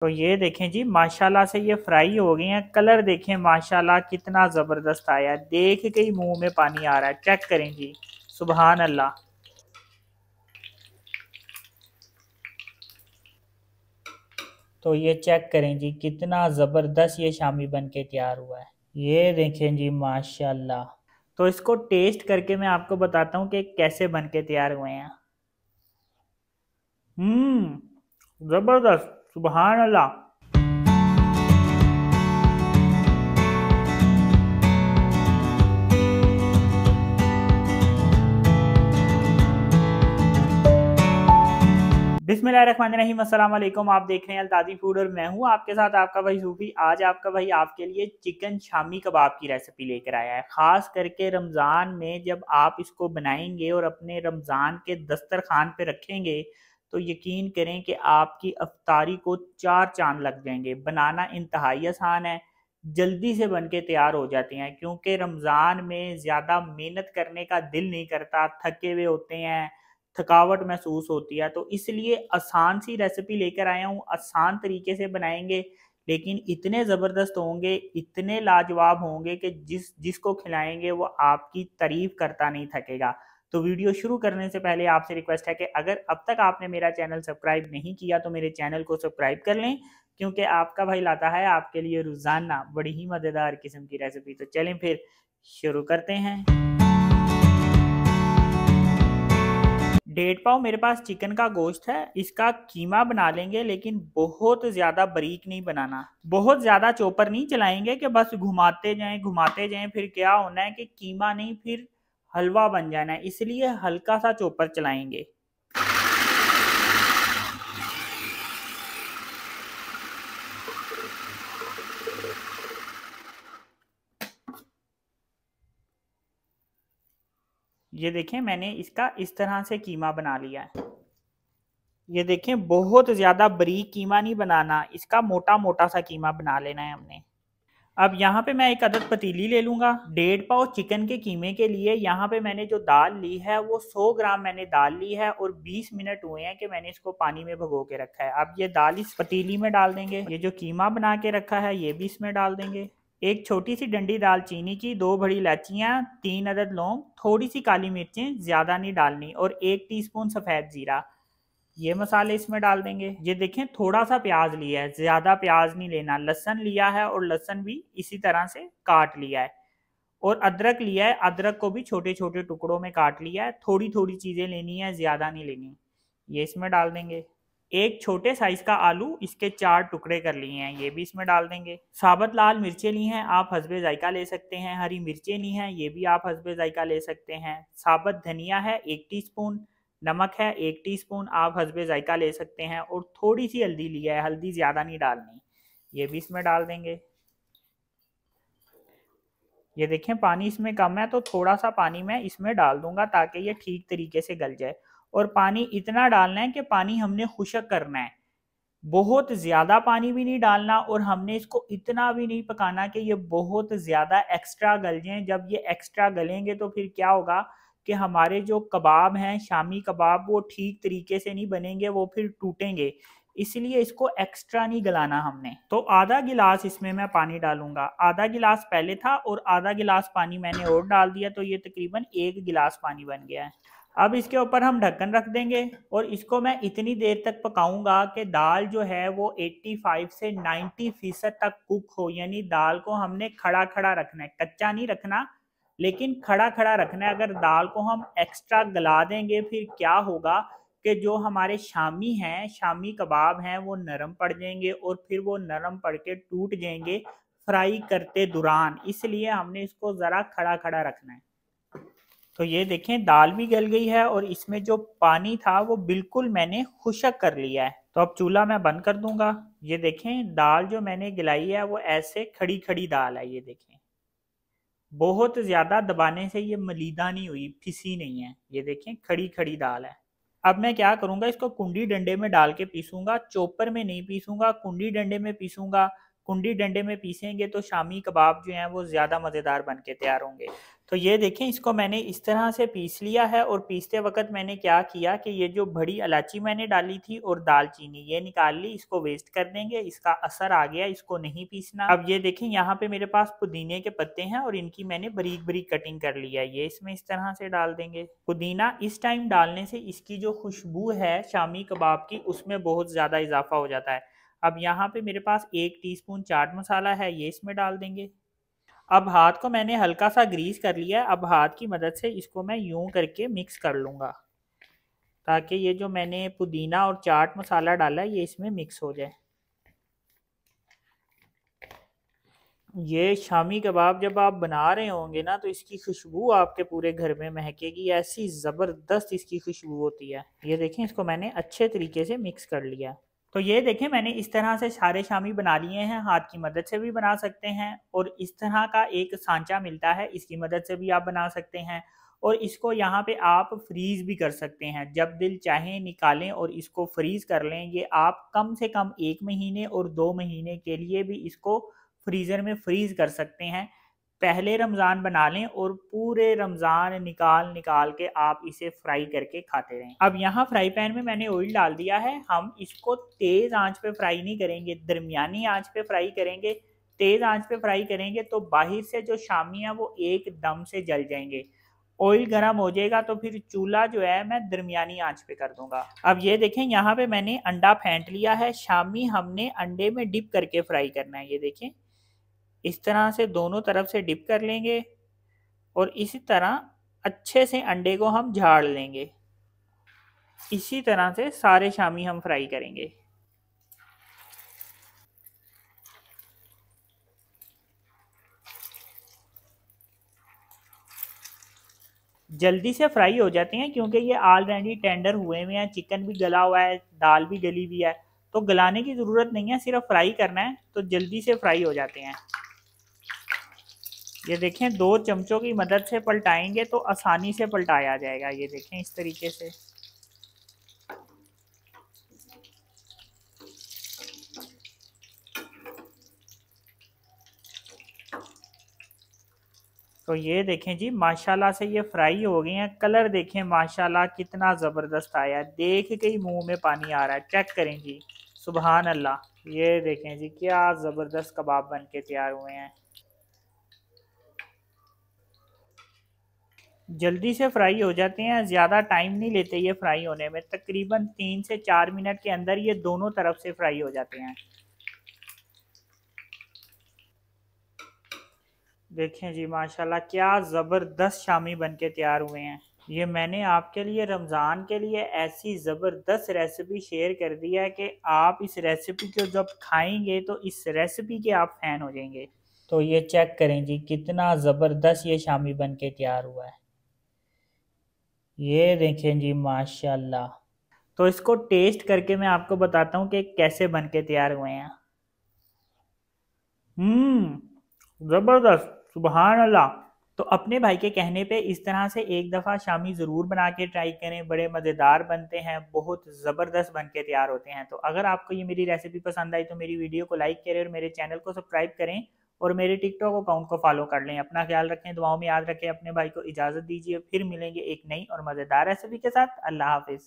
तो ये देखें जी, माशाल्लाह से ये फ्राई हो गई हैं। कलर देखें माशाल्लाह कितना ज़बरदस्त आया है, देख के ही मुंह में पानी आ रहा है। चेक करें जी, सुभान अल्लाह। तो ये चेक करें जी, कितना ज़बरदस्त ये शामी बन के तैयार हुआ है। ये देखें जी माशाल्लाह। तो इसको टेस्ट करके मैं आपको बताता हूँ कि कैसे बन के तैयार हुए हैं। ज़बरदस्त, सुभान अल्लाह। बिस्मिल्लाहिर्रहमानिर्रहीम, अस्सलाम वालेकुम। आप देख रहे हैं अल्ताज़ी फूड और मैं हूं आपके साथ आपका भाई सूफी। आज आपका भाई आपके लिए चिकन शामी कबाब की रेसिपी लेकर आया है। ख़ास करके रमज़ान में जब आप इसको बनाएंगे और अपने रमज़ान के दस्तरखान पे रखेंगे तो यकीन करें कि आपकी अफ्तारी को चार चांद लग जाएंगे। बनाना इंतहाई आसान है, जल्दी से बन के तैयार हो जाती हैं, क्योंकि रमज़ान में ज़्यादा मेहनत करने का दिल नहीं करता, थके हुए होते हैं, थकावट महसूस होती है। तो इसलिए आसान सी रेसिपी लेकर आया हूँ। आसान तरीके से बनाएंगे लेकिन इतने ज़बरदस्त होंगे, इतने लाजवाब होंगे कि जिसको खिलाएंगे वो आपकी तारीफ करता नहीं थकेगा। तो वीडियो शुरू करने से पहले आपसे रिक्वेस्ट है कि अगर अब तक आपने मेरा चैनल सब्सक्राइब नहीं किया तो मेरे चैनल को सब्सक्राइब कर लें, क्योंकि आपका भाई लाता है आपके लिए रोज़ाना बड़ी ही मज़ेदार किस्म की रेसिपी। तो चलें फिर शुरू करते हैं। डेढ़ पाव मेरे पास चिकन का गोश्त है, इसका कीमा बना लेंगे, लेकिन बहुत ज़्यादा बारीक नहीं बनाना। बहुत ज़्यादा चॉपर नहीं चलाएंगे कि बस घुमाते जाएं, फिर क्या होना है कि कीमा नहीं फिर हलवा बन जाना है, इसलिए हल्का सा चॉपर चलाएंगे। ये देखें, मैंने इसका इस तरह से कीमा बना लिया है। ये देखें, बहुत ज़्यादा बारीक कीमा नहीं बनाना, इसका मोटा मोटा सा कीमा बना लेना है हमने। अब यहाँ पे मैं एक अदद पतीली ले लूँगा। डेढ़ पाव चिकन के कीमे के लिए यहाँ पे मैंने जो दाल ली है वो 100 ग्राम मैंने दाल ली है और 20 मिनट हुए हैं कि मैंने इसको पानी में भिगो के रखा है। अब ये दाल इस पतीली में डाल देंगे। ये जो कीमा बना के रखा है ये भी इसमें डाल देंगे। एक छोटी सी डंडी दालचीनी की, 2 बड़ी इलायचियाँ, 3 अदद लौंग, थोड़ी सी काली मिर्चें, ज़्यादा नहीं डालनी, और 1 टीस्पून सफ़ेद ज़ीरा। ये मसाले इसमें डाल देंगे। ये देखें, थोड़ा सा प्याज लिया है, ज्यादा प्याज नहीं लेना। लहसुन लिया है और लहसुन भी इसी तरह से काट लिया है। और अदरक लिया है, अदरक को भी छोटे छोटे टुकड़ों में काट लिया है। थोड़ी थोड़ी चीजें लेनी है, ज्यादा नहीं लेनी। ये इसमें डाल देंगे। एक छोटे साइज का आलू, इसके 4 टुकड़े कर लिए हैं, ये भी इसमें डाल देंगे। साबुत लाल मिर्चें ली हैं, आप हस्बे जायका ले सकते हैं। हरी मिर्चें ली हैं, ये भी आप हस्बे जायका ले सकते हैं। साबुत धनिया है 1 टीस्पून। नमक है 1 टीस्पून, आप हस्बे जायका ले सकते हैं। और थोड़ी सी हल्दी लिया है, हल्दी ज़्यादा नहीं डालनी, ये भी इसमें डाल देंगे। ये देखें, पानी इसमें कम है तो थोड़ा सा पानी मैं इसमें डाल दूंगा ताकि ये ठीक तरीके से गल जाए। और पानी इतना डालना है कि पानी हमने खुशक करना है, बहुत ज़्यादा पानी भी नहीं डालना, और हमने इसको इतना भी नहीं पकाना कि ये बहुत ज़्यादा एक्स्ट्रा गल जाएं। जब ये एक्स्ट्रा गलेंगे तो फिर क्या होगा कि हमारे जो कबाब हैं, शामी कबाब, वो ठीक तरीके से नहीं बनेंगे, वो फिर टूटेंगे। इसलिए इसको एक्स्ट्रा नहीं गलाना हमने। तो आधा गिलास इसमें मैं पानी डालूंगा। आधा गिलास पहले था और आधा गिलास पानी मैंने और डाल दिया, तो ये तकरीबन 1 गिलास पानी बन गया है। अब इसके ऊपर हम ढक्कन रख देंगे और इसको मैं इतनी देर तक पकाऊंगा कि दाल जो है वो 85 से 90% तक कुक हो। यानी दाल को हमने खड़ा खड़ा रखना है, कच्चा नहीं रखना, लेकिन खड़ा खड़ा रखना है। अगर दाल को हम एक्स्ट्रा गला देंगे फिर क्या होगा कि जो हमारे शामी हैं, शामी कबाब हैं, वो नरम पड़ जाएंगे और फिर वो नरम पड़ के टूट जाएंगे फ्राई करते दौरान। इसलिए हमने इसको ज़रा खड़ा खड़ा रखना है। तो ये देखें, दाल भी गल गई है और इसमें जो पानी था वो बिल्कुल मैंने खुशक कर लिया है। तो अब चूल्हा मैं बंद कर दूंगा। ये देखें, दाल जो मैंने गिलाई है वो ऐसे खड़ी खड़ी दाल है। ये देखें, बहुत ज्यादा दबाने से ये मलीदा नहीं हुई, फिसी नहीं है। ये देखें, खड़ी खड़ी दाल है। अब मैं क्या करूंगा, इसको कुंडी डंडे में डाल के पीसूंगा, चॉपर में नहीं पीसूंगा, कुंडी डंडे में पीसूंगा। कुंडी डंडे में पीसेंगे तो शामी कबाब जो हैं वो ज़्यादा मज़ेदार बन के तैयार होंगे। तो ये देखें, इसको मैंने इस तरह से पीस लिया है और पीसते वक़्त मैंने क्या किया कि ये जो बड़ी इलायची मैंने डाली थी और दालचीनी ये निकाल ली, इसको वेस्ट कर देंगे, इसका असर आ गया, इसको नहीं पीसना। अब ये देखें यहाँ पे मेरे पास पुदीने के पत्ते हैं और इनकी मैंने बारीक-बारीक कटिंग कर ली है, ये इसमें इस तरह से डाल देंगे। पुदीना इस टाइम डालने से इसकी जो खुशबू है शामी कबाब की उसमें बहुत ज़्यादा इजाफा हो जाता है। अब यहाँ पे मेरे पास 1 टीस्पून चाट मसाला है, ये इसमें डाल देंगे। अब हाथ को मैंने हल्का सा ग्रीस कर लिया है, अब हाथ की मदद से इसको मैं यूं करके मिक्स कर लूँगा ताकि ये जो मैंने पुदीना और चाट मसाला डाला है ये इसमें मिक्स हो जाए। ये शामी कबाब जब आप बना रहे होंगे ना तो इसकी खुशबू आपके पूरे घर में महकेगी, ऐसी ज़बरदस्त इसकी खुशबू होती है। ये देखें, इसको मैंने अच्छे तरीके से मिक्स कर लिया। तो ये देखें, मैंने इस तरह से सारे शामी बना लिए हैं, हाथ की मदद से भी बना सकते हैं और इस तरह का एक सांचा मिलता है, इसकी मदद से भी आप बना सकते हैं और इसको यहाँ पे आप फ्रीज़ भी कर सकते हैं। जब दिल चाहे निकालें और इसको फ्रीज़ कर लें। ये आप कम से कम 1 महीने और 2 महीने के लिए भी इसको फ्रीज़र में फ्रीज़ कर सकते हैं। पहले रमज़ान बना लें और पूरे रमज़ान निकाल निकाल के आप इसे फ्राई करके खाते रहें। अब यहाँ फ्राई पैन में मैंने ऑयल डाल दिया है, हम इसको तेज़ आंच पे फ्राई नहीं करेंगे, दरमियानी आंच पे फ्राई करेंगे। तेज़ आंच पे फ्राई करेंगे तो बाहर से जो शामी है वो एकदम से जल जाएंगे। ऑयल गर्म हो जाएगा तो फिर चूल्हा जो है मैं दरमियानी आंच पे कर दूंगा। अब ये देखें, यहाँ पे मैंने अंडा फेंट लिया है, शामी हमने अंडे में डिप करके फ्राई करना है। ये देखें, इस तरह से दोनों तरफ से डिप कर लेंगे और इसी तरह अच्छे से अंडे को हम झाड़ लेंगे। इसी तरह से सारे शामी हम फ्राई करेंगे। जल्दी से फ्राई हो जाते हैं क्योंकि ये ऑलरेडी टेंडर हुए हुए हैं, चिकन भी गला हुआ है, दाल भी गली हुई है, तो गलाने की ज़रूरत नहीं है, सिर्फ फ्राई करना है तो जल्दी से फ्राई हो जाते हैं। ये देखें, 2 चमचों की मदद से पलटाएंगे तो आसानी से पलटाया जाएगा। ये देखें, इस तरीके से। तो ये देखें जी, माशाल्लाह से ये फ्राई हो गई हैं। कलर देखें माशाल्लाह कितना ज़बरदस्त आया है, देख के ही मुंह में पानी आ रहा है। चेक करें जी, सुबहान अल्लाह। ये देखें जी, क्या ज़बरदस्त कबाब बन के तैयार हुए हैं। जल्दी से फ्राई हो जाते हैं, ज़्यादा टाइम नहीं लेते ये फ्राई होने में, तकरीबन 3 से 4 मिनट के अंदर ये दोनों तरफ से फ्राई हो जाते हैं। देखें जी माशाल्लाह, क्या ज़बरदस्त शामी बन के तैयार हुए हैं। ये मैंने आपके लिए रमज़ान के लिए ऐसी ज़बरदस्त रेसिपी शेयर कर दी है कि आप इस रेसिपी को जब खाएंगे तो इस रेसिपी के आप फ़ैन हो जाएंगे। तो ये चेक करें जी, कितना ज़बरदस्त ये शामी बन के तैयार हुआ है। ये देखें जी माशाल्लाह। तो इसको टेस्ट करके मैं आपको बताता हूँ कि कैसे बन के तैयार हुए हैं। ज़बरदस्त, सुबहान अल्लाह। तो अपने भाई के कहने पे इस तरह से एक दफ़ा शामी ज़रूर बना के ट्राई करें, बड़े मज़ेदार बनते हैं, बहुत ज़बरदस्त बन के तैयार होते हैं। तो अगर आपको ये मेरी रेसिपी पसंद आई तो मेरी वीडियो को लाइक करें और मेरे चैनल को सब्सक्राइब करें और मेरे टिकटॉक अकाउंट को फॉलो कर लें। अपना ख्याल रखें, दुआओं में याद रखें, अपने भाई को इजाज़त दीजिए। फिर मिलेंगे एक नई और मज़ेदार रेसिपी के साथ। अल्लाह हाफिज़।